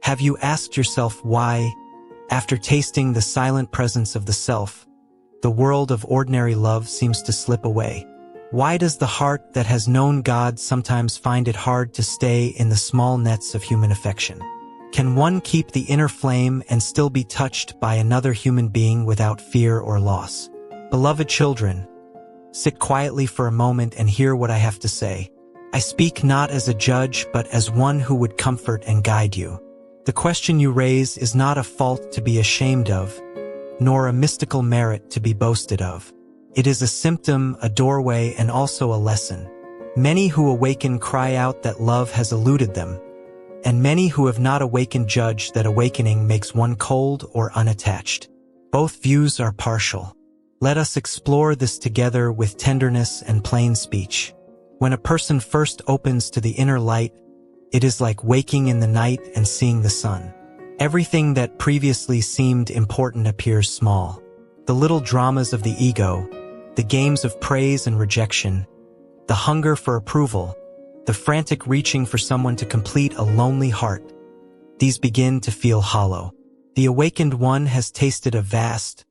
Have you asked yourself why, after tasting the silent presence of the self, the world of ordinary love seems to slip away? Why does the heart that has known God sometimes find it hard to stay in the small nets of human affection? Can one keep the inner flame and still be touched by another human being without fear or loss? Beloved children, sit quietly for a moment and hear what I have to say. I speak not as a judge, but as one who would comfort and guide you. The question you raise is not a fault to be ashamed of, nor a mystical merit to be boasted of. It is a symptom, a doorway, and also a lesson. Many who awaken cry out that love has eluded them, and many who have not awakened judge that awakening makes one cold or unattached. Both views are partial. Let us explore this together with tenderness and plain speech. When a person first opens to the inner light, it is like waking in the night and seeing the sun. Everything that previously seemed important appears small. The little dramas of the ego, the games of praise and rejection, the hunger for approval, the frantic reaching for someone to complete a lonely heart, these begin to feel hollow. The awakened one has tasted a vast,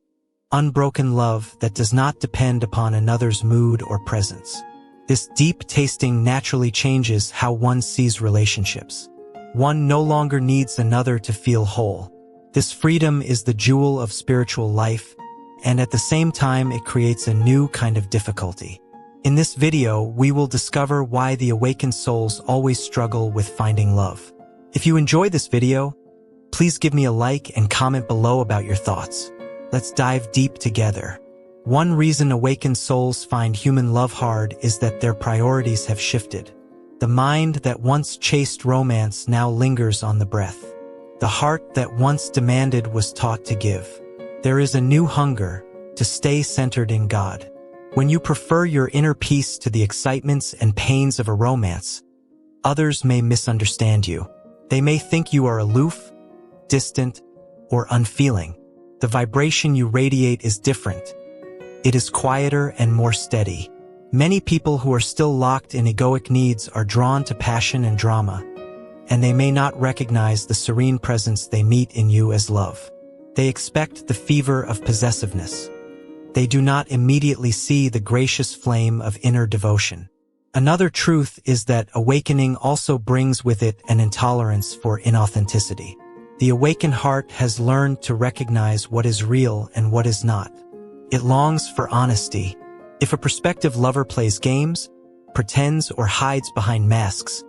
unbroken love that does not depend upon another's mood or presence. This deep tasting naturally changes how one sees relationships. One no longer needs another to feel whole. This freedom is the jewel of spiritual life, and at the same time it creates a new kind of difficulty. In this video, we will discover why the awakened souls always struggle with finding love. If you enjoyed this video, please give me a like and comment below about your thoughts. Let's dive deep together. One reason awakened souls find human love hard is that their priorities have shifted. The mind that once chased romance now lingers on the breath. The heart that once demanded was taught to give. There is a new hunger to stay centered in God. When you prefer your inner peace to the excitements and pains of a romance, others may misunderstand you. They may think you are aloof, distant, or unfeeling. The vibration you radiate is different. It is quieter and more steady. Many people who are still locked in egoic needs are drawn to passion and drama, and they may not recognize the serene presence they meet in you as love. They expect the fever of possessiveness. They do not immediately see the gracious flame of inner devotion. Another truth is that awakening also brings with it an intolerance for inauthenticity. The awakened heart has learned to recognize what is real and what is not. It longs for honesty. If a prospective lover plays games, pretends, or hides behind masks,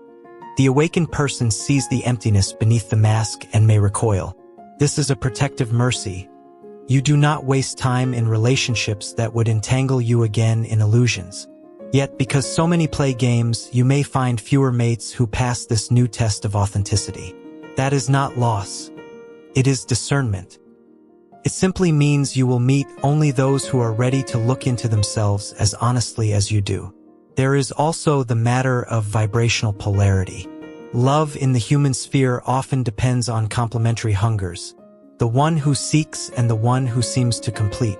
the awakened person sees the emptiness beneath the mask and may recoil. This is a protective mercy. You do not waste time in relationships that would entangle you again in illusions. Yet, because so many play games, you may find fewer mates who pass this new test of authenticity. That is not loss. It is discernment. It simply means you will meet only those who are ready to look into themselves as honestly as you do. There is also the matter of vibrational polarity. Love in the human sphere often depends on complementary hungers, the one who seeks and the one who seems to complete.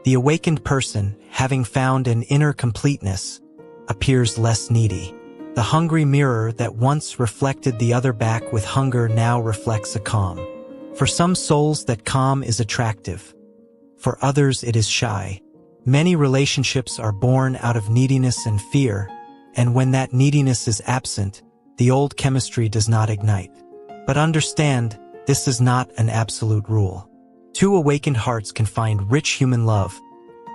The awakened person, having found an inner completeness, appears less needy. The hungry mirror that once reflected the other back with hunger now reflects a calm. For some souls, that calm is attractive. For others, it is shy. Many relationships are born out of neediness and fear, and when that neediness is absent, the old chemistry does not ignite. But understand, this is not an absolute rule. Two awakened hearts can find rich human love,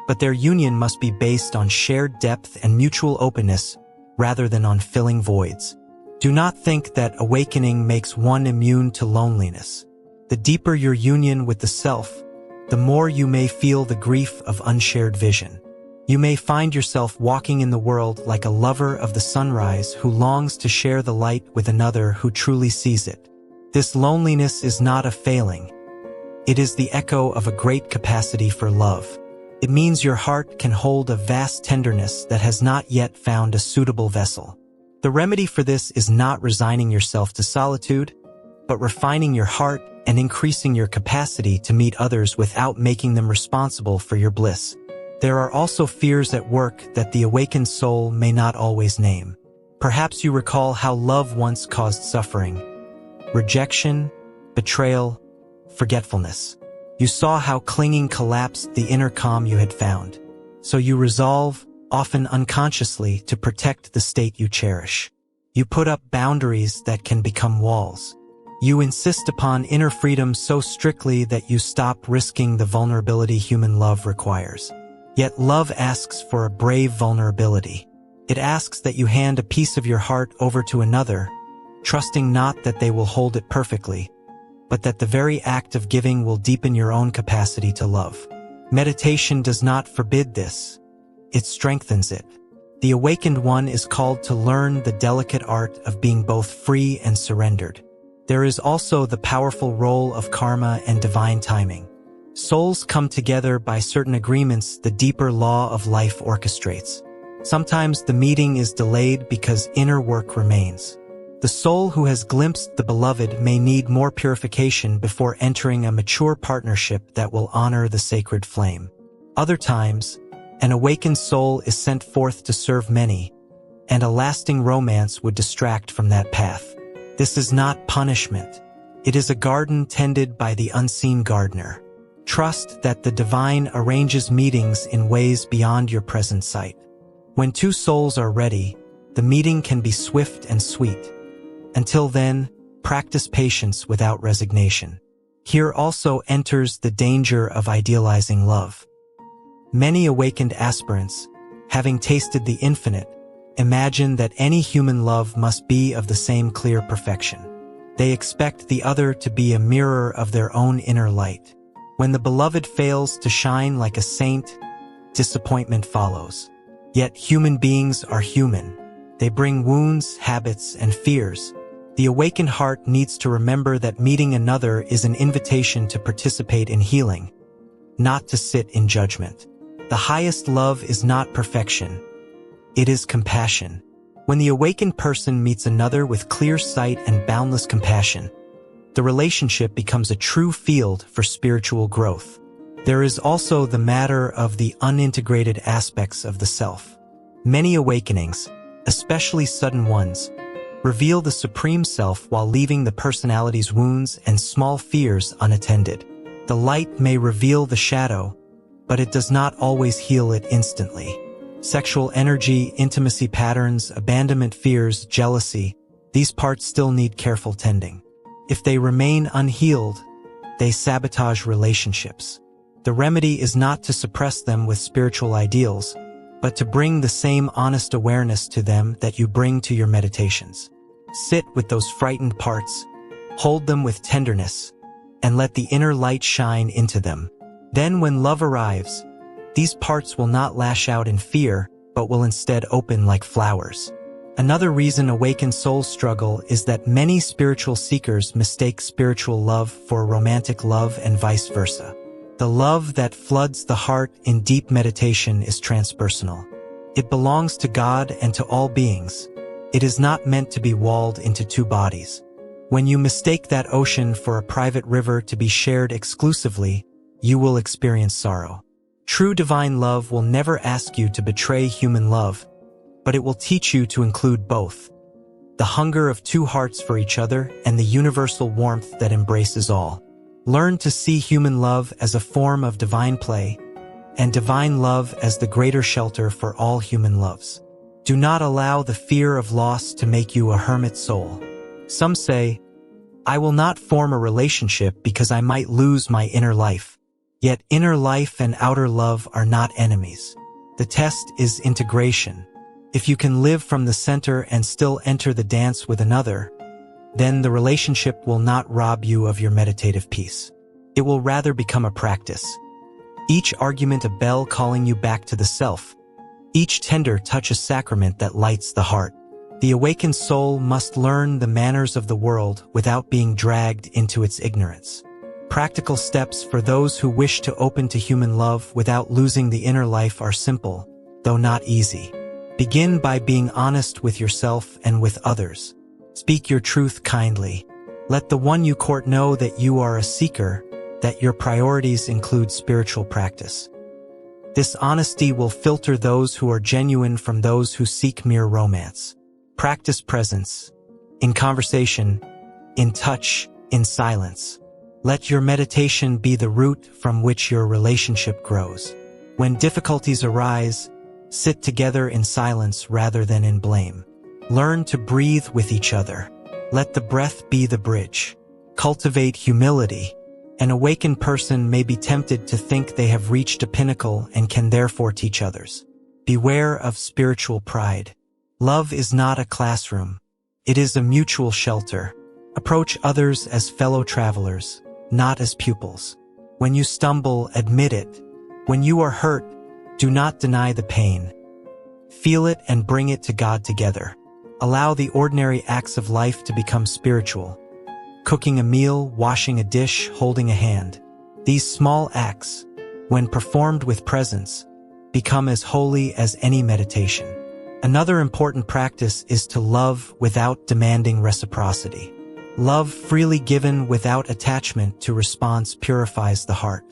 but their union must be based on shared depth and mutual openness rather than on filling voids. Do not think that awakening makes one immune to loneliness. The deeper your union with the self, the more you may feel the grief of unshared vision. You may find yourself walking in the world like a lover of the sunrise who longs to share the light with another who truly sees it. This loneliness is not a failing. It is the echo of a great capacity for love. It means your heart can hold a vast tenderness that has not yet found a suitable vessel. The remedy for this is not resigning yourself to solitude, but refining your heart and increasing your capacity to meet others without making them responsible for your bliss. There are also fears at work that the awakened soul may not always name. Perhaps you recall how love once caused suffering, rejection, betrayal, forgetfulness. You saw how clinging collapsed the inner calm you had found. So you resolve, often unconsciously, to protect the state you cherish. You put up boundaries that can become walls. You insist upon inner freedom so strictly that you stop risking the vulnerability human love requires. Yet love asks for a brave vulnerability. It asks that you hand a piece of your heart over to another, trusting not that they will hold it perfectly, but that the very act of giving will deepen your own capacity to love. Meditation does not forbid this. It strengthens it. The awakened one is called to learn the delicate art of being both free and surrendered. There is also the powerful role of karma and divine timing. Souls come together by certain agreements the deeper law of life orchestrates. Sometimes the meeting is delayed because inner work remains. The soul who has glimpsed the beloved may need more purification before entering a mature partnership that will honor the sacred flame. Other times, an awakened soul is sent forth to serve many, and a lasting romance would distract from that path. This is not punishment. It is a garden tended by the unseen gardener. Trust that the divine arranges meetings in ways beyond your present sight. When two souls are ready, the meeting can be swift and sweet. Until then, practice patience without resignation. Here also enters the danger of idealizing love. Many awakened aspirants, having tasted the infinite, imagine that any human love must be of the same clear perfection. They expect the other to be a mirror of their own inner light. When the beloved fails to shine like a saint, disappointment follows. Yet human beings are human. They bring wounds, habits, and fears. The awakened heart needs to remember that meeting another is an invitation to participate in healing, not to sit in judgment. The highest love is not perfection. It is compassion. When the awakened person meets another with clear sight and boundless compassion, the relationship becomes a true field for spiritual growth. There is also the matter of the unintegrated aspects of the self. Many awakenings, especially sudden ones, reveal the supreme self while leaving the personality's wounds and small fears unattended. The light may reveal the shadow, but it does not always heal it instantly. Sexual energy, intimacy patterns, abandonment fears, jealousy, these parts still need careful tending. If they remain unhealed, they sabotage relationships. The remedy is not to suppress them with spiritual ideals, but to bring the same honest awareness to them that you bring to your meditations. Sit with those frightened parts, hold them with tenderness, and let the inner light shine into them. Then when love arrives, these parts will not lash out in fear, but will instead open like flowers. Another reason awakened souls struggle is that many spiritual seekers mistake spiritual love for romantic love and vice versa. The love that floods the heart in deep meditation is transpersonal. It belongs to God and to all beings. It is not meant to be walled into two bodies. When you mistake that ocean for a private river to be shared exclusively, you will experience sorrow. True divine love will never ask you to betray human love, but it will teach you to include both. The hunger of two hearts for each other and the universal warmth that embraces all. Learn to see human love as a form of divine play, and divine love as the greater shelter for all human loves. Do not allow the fear of loss to make you a hermit soul. Some say, I will not form a relationship because I might lose my inner life. Yet inner life and outer love are not enemies. The test is integration. If you can live from the center and still enter the dance with another, then the relationship will not rob you of your meditative peace. It will rather become a practice. Each argument a bell calling you back to the self. Each tender touch a sacrament that lights the heart. The awakened soul must learn the manners of the world without being dragged into its ignorance. Practical steps for those who wish to open to human love without losing the inner life are simple, though not easy. Begin by being honest with yourself and with others. Speak your truth kindly. Let the one you court know that you are a seeker, that your priorities include spiritual practice. This honesty will filter those who are genuine from those who seek mere romance. Practice presence. In conversation, in touch, in silence. Let your meditation be the root from which your relationship grows. When difficulties arise, sit together in silence rather than in blame. Learn to breathe with each other. Let the breath be the bridge. Cultivate humility. An awakened person may be tempted to think they have reached a pinnacle and can therefore teach others. Beware of spiritual pride. Love is not a classroom. It is a mutual shelter. Approach others as fellow travelers, not as pupils. When you stumble, admit it. When you are hurt, do not deny the pain. Feel it and bring it to God together. Allow the ordinary acts of life to become spiritual. Cooking a meal, washing a dish, holding a hand. These small acts, when performed with presence, become as holy as any meditation. Another important practice is to love without demanding reciprocity. Love freely given without attachment to response purifies the heart.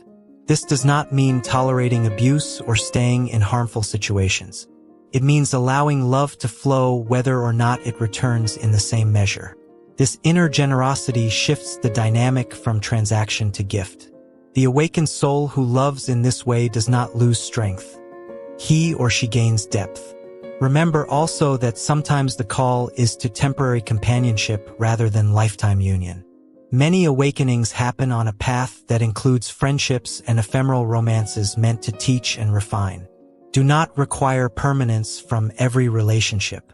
This does not mean tolerating abuse or staying in harmful situations. It means allowing love to flow whether or not it returns in the same measure. This inner generosity shifts the dynamic from transaction to gift. The awakened soul who loves in this way does not lose strength. He or she gains depth. Remember also that sometimes the call is to temporary companionship rather than lifetime union. Many awakenings happen on a path that includes friendships and ephemeral romances meant to teach and refine. Do not require permanence from every relationship.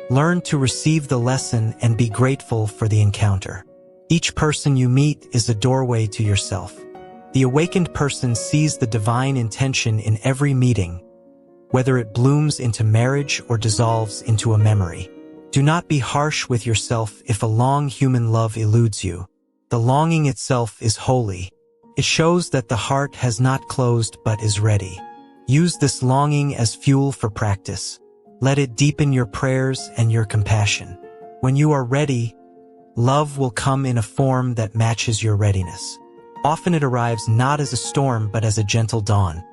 Learn to receive the lesson and be grateful for the encounter. Each person you meet is a doorway to yourself. The awakened person sees the divine intention in every meeting, whether it blooms into marriage or dissolves into a memory. Do not be harsh with yourself if a long human love eludes you. The longing itself is holy. It shows that the heart has not closed but is ready. Use this longing as fuel for practice. Let it deepen your prayers and your compassion. When you are ready, love will come in a form that matches your readiness. Often it arrives not as a storm but as a gentle dawn.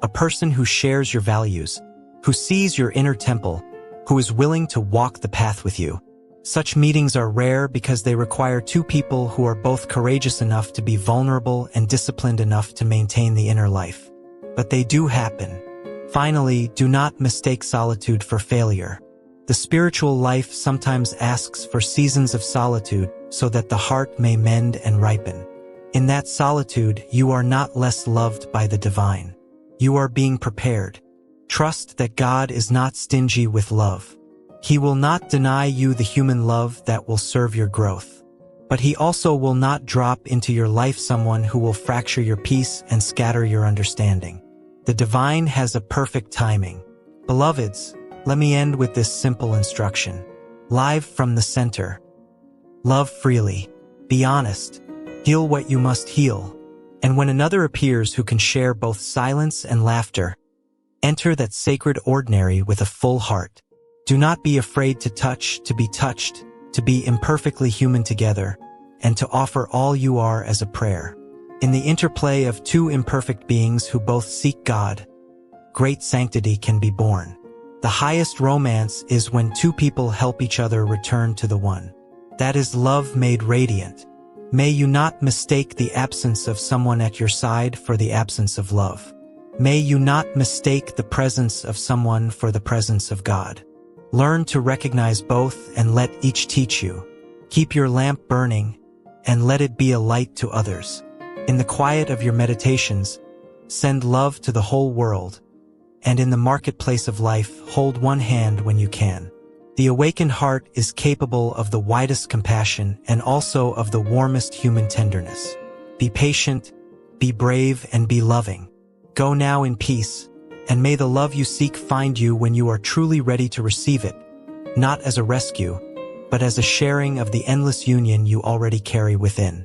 A person who shares your values, who sees your inner temple, who is willing to walk the path with you. Such meetings are rare because they require two people who are both courageous enough to be vulnerable and disciplined enough to maintain the inner life. But they do happen. Finally, do not mistake solitude for failure. The spiritual life sometimes asks for seasons of solitude so that the heart may mend and ripen. In that solitude, you are not less loved by the divine. You are being prepared. Trust that God is not stingy with love. He will not deny you the human love that will serve your growth. But he also will not drop into your life someone who will fracture your peace and scatter your understanding. The divine has a perfect timing. Beloveds, let me end with this simple instruction. Live from the center. Love freely. Be honest. Heal what you must heal. And when another appears who can share both silence and laughter, enter that sacred ordinary with a full heart. Do not be afraid to touch, to be touched, to be imperfectly human together, and to offer all you are as a prayer. In the interplay of two imperfect beings who both seek God, great sanctity can be born. The highest romance is when two people help each other return to the one. That is love made radiant. May you not mistake the absence of someone at your side for the absence of love. May you not mistake the presence of someone for the presence of God. Learn to recognize both and let each teach you. Keep your lamp burning and let it be a light to others. In the quiet of your meditations, send love to the whole world, and in the marketplace of life, hold one hand when you can. The awakened heart is capable of the widest compassion and also of the warmest human tenderness. Be patient, be brave, and be loving. Go now in peace, and may the love you seek find you when you are truly ready to receive it, not as a rescue, but as a sharing of the endless union you already carry within.